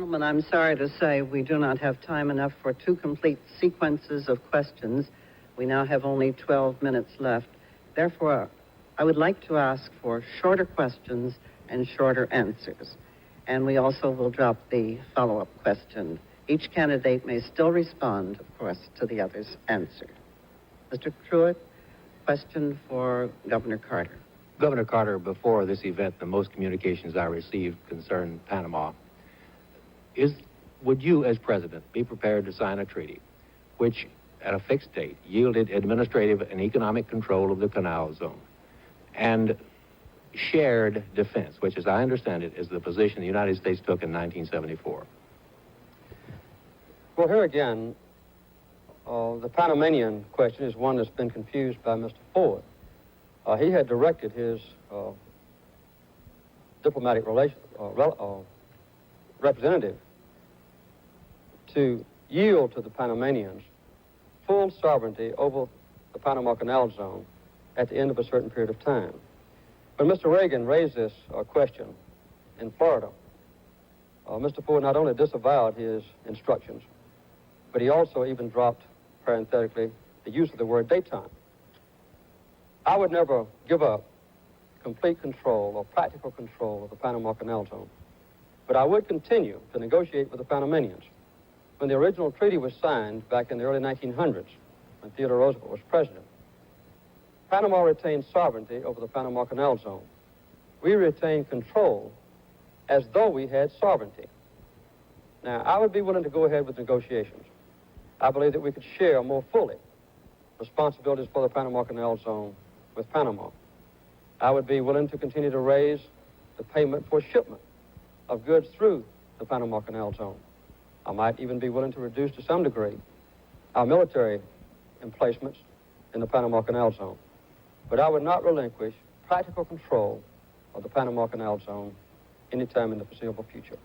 Gentlemen, I'm sorry to say we do not have time enough for two complete sequences of questions. We now have only 12 minutes left. Therefore, I would like to ask for shorter questions and shorter answers. And we also will drop the follow-up question. Each candidate may still respond, of course, to the other's answer. Mr. Truitt, question for Governor Carter. Governor Carter, before this event, the most communications I received concerned Panama. Would you, as president, be prepared to sign a treaty which, at a fixed date, yielded administrative and economic control of the canal zone and shared defense, which, as I understand it, is the position the United States took in 1974? Well, here again, the Panamanian question is one that's been confused by Mr. Ford. He had directed his diplomatic representative to yield to the Panamanians full sovereignty over the Panama Canal Zone at the end of a certain period of time. When Mr. Reagan raised this question in Florida, Mr. Ford not only disavowed his instructions, but he also even dropped, parenthetically, the use of the word daytime. I would never give up complete control or practical control of the Panama Canal Zone, but I would continue to negotiate with the Panamanians. When the original treaty was signed back in the early 1900s, when Theodore Roosevelt was president, Panama retained sovereignty over the Panama Canal Zone. We retained control as though we had sovereignty. Now, I would be willing to go ahead with negotiations. I believe that we could share more fully responsibilities for the Panama Canal Zone with Panama. I would be willing to continue to raise the payment for shipment of goods through the Panama Canal Zone. I might even be willing to reduce to some degree our military emplacements in the Panama Canal Zone. But I would not relinquish practical control of the Panama Canal Zone anytime in the foreseeable future.